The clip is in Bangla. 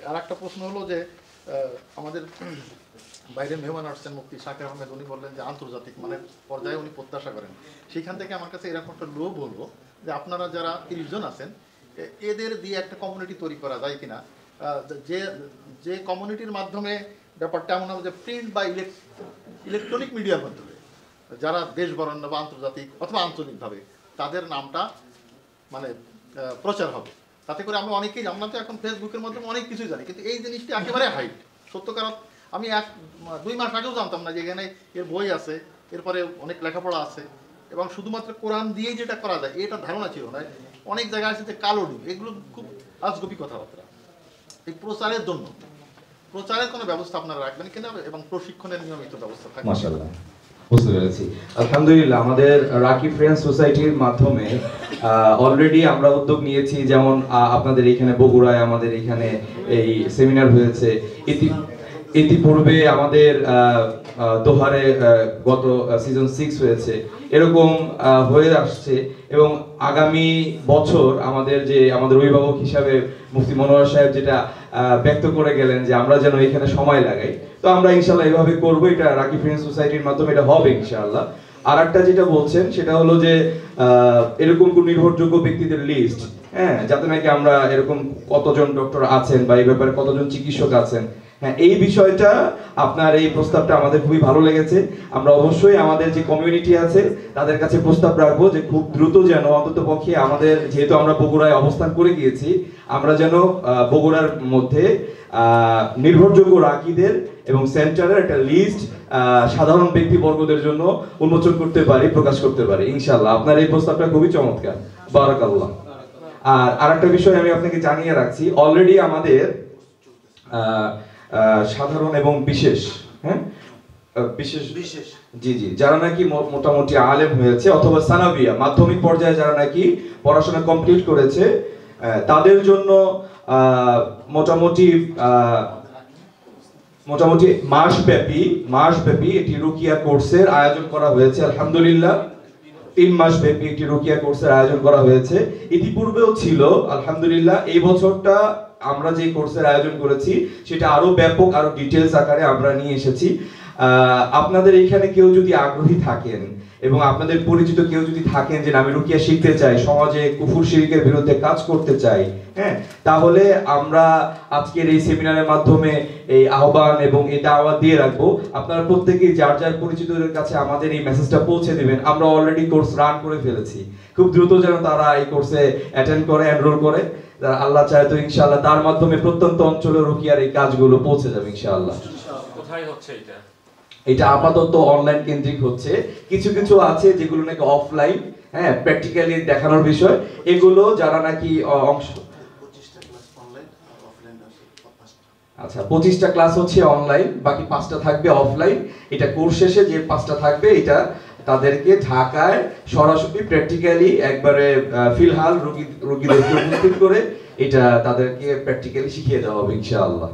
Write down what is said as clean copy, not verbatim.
আর একটা প্রশ্ন হলো যে আমাদের বাইরের মেহমান আসছেন মুফতি শাকির আহমেদ, উনি বললেন যে আন্তর্জাতিক মানে পর্যায়ে উনি প্রত্যাশা করেন। সেইখান থেকে আমার কাছে এরকম একটা লোভ বলবো যে আপনারা যারা 30 জন আছেন এদের দিয়ে একটা কমিউনিটি তৈরি করা যায় কিনা, যে যে কমিউনিটির মাধ্যমে ব্যাপারটা এমন হবে যে প্রিন্ট বা ইলেকট্রনিক মিডিয়ার মাধ্যমে যারা দেশ বরেণ্য বা আন্তর্জাতিক অথবা আঞ্চলিকভাবে তাদের নামটা মানে প্রচার হবে। তাতে করে আমরা অনেকেই, আমরা তো এখন ফেসবুকের মাধ্যমে অনেক কিছুই জানি, কিন্তু এই জিনিসটি একেবারে হাইট সত্যকার। আমি 1-2 মাস আগেও জানতাম না যে এখানে এর বই আছে, এরপরে অনেক লেখাপড়া আছে এবং শুধুমাত্র কোরআন দিয়েই যেটা করা যায় এটা ধারণা ছিল না। অনেক জায়গায় আছে যে কালো ডিম, এগুলো খুব আজগবি কথাবার্তা। এই প্রচারের জন্য প্রচারের কোনো ব্যবস্থা আপনারা রাখবেন কিনা এবং প্রশিক্ষণের নিয়মিত ব্যবস্থা থাকবে? মাশাআল্লাহ, বুঝতে পেরেছি। আলহামদুলিল্লাহ, আমাদের রাকি ফ্রেন্ডস সোসাইটির মাধ্যমে অলরেডি আমরা উদ্যোগ নিয়েছি, যেমন আপনাদের এখানে বগুড়ায় আমাদের এখানে এই সেমিনার হয়েছে, ইতিপূর্বে আমাদের দোহারে গত সিজন 6 হয়েছে, এরকম হয়ে আসছে। এবং আগামী বছর আমাদের অভিভাবক হিসাবে মুফতি মনোয়ার সাহেব যেটা ব্যক্ত করে গেলেন যে আমরা যেন এখানে সময় লাগাই, তো আমরা ইনশাল্লাহ এইভাবে করবো। এটা রাকি ফ্রেন্ডস সোসাইটির মাধ্যমে এটা হবে ইনশাআল্লাহ। আর একটা যেটা বলছেন সেটা হলো যে এরকম কোন নির্ভরযোগ্য ব্যক্তিদের লিস্ট, হ্যাঁ, যাতে নাকি আমরা এরকম কতজন ডক্টর আছেন বা এই ব্যাপারে কতজন চিকিৎসক আছেন, হ্যাঁ, এই বিষয়টা আপনার এই প্রস্তাবটা আমাদের খুবই ভালো লেগেছে। আমরা অবশ্যই আমাদের যে কমিউনিটি আছে তাদের কাছে প্রস্তাব রাখবো যে খুব দ্রুত যেন অন্ততপক্ষে আমাদের, যেহেতু আমরা বগুড়ায় অবস্থান করে গিয়েছি, আমরা যেন বগুড়ার মধ্যে নির্ভরযোগ্য রাকিদের এবং সেন্টারের একটা লিস্ট সাধারণ ব্যক্তিবর্গদের জন্য উন্মোচন করতে পারি, প্রকাশ করতে পারি ইনশাআল্লাহ। আপনার এই প্রস্তাবটা খুবই চমৎকার, বারাকাল্লাহ। আর আরেকটা বিষয় আমি আপনাকে জানিয়ে রাখছি, অলরেডি আমাদের সাধারণ এবং বিশেষ, হ্যাঁ, বিশেষ জি জি, যারা নাকি মোটামুটি আলেম হয়েছে অথবা সানাবিয়া মাধ্যমিক পর্যায়ে যারা নাকি পড়াশোনা কমপ্লিট করেছে, তাদের জন্য মোটামুটি মাসব্যাপী একটি রুকিয়া কোর্সের আয়োজন করা হয়েছে। আলহামদুলিল্লাহ, 3 মাস ব্যাপী একটি রুকিয়া কোর্সের আয়োজন করা হয়েছে। ইতিপূর্বেও ছিল, আলহামদুলিল্লাহ এই বছরটা আমরা যে কোর্সের আয়োজন করেছি সেটা আরো ব্যাপক, আরো ডিটেইলস আকারে আমরা নিয়ে এসেছি। আপনাদের এখানে কেউ যদি আগ্রহী থাকেন এবং আপনাদের পরিচিত কেউ যদি থাকেন যে আমি রুকিয়া শিখতে চাই, সমাজে কুফর শিরকের বিরুদ্ধে কাজ করতে চাই, হ্যাঁ, তাহলে আমরা আজকের এই সেমিনারের মাধ্যমে এই আহ্বান এবং এই দাওয়াত দিয়ে রাখবো। আপনারা প্রত্যেকেই যার যার পরিচিতদের কাছে আমাদের এই মেসেজটা পৌঁছে দিবেন। আমরা অলরেডি কোর্স রান করে ফেলেছি, খুব দ্রুত যেন তারা এই কোর্সে অ্যাটেন্ড করে, এনরোল করে। আল্লাহ চায় তো ইনশাআল্লাহ তার মাধ্যমে প্রত্যন্ত অঞ্চলে রুকিয়ার এই কাজগুলো পৌঁছে যাবে ইনশাআল্লাহ। কোথায় হচ্ছে এটা আপাতত অনলাইন কেন্দ্রিক হচ্ছে, কিছু কিছু আছে যেগুলো নাকি অফলাইন, হ্যাঁ, প্র্যাকটিক্যালি দেখানোর বিষয়, এগুলো যারা নাকি অংশ, 25টা ক্লাস হচ্ছে অনলাইন, বাকি 5টা থাকবে অফলাইন। এটা কোর্স শেষে যে 5টা থাকবে এটা তাদেরকে ঢাকায় সরাসরি প্র্যাকটিক্যালি একবারে ফিলহাল রোগীদেরকে উপস্থিত করে এটা তাদেরকে প্র্যাকটিক্যালি শিখিয়ে দেওয়া হবে ইনশাআল্লাহ।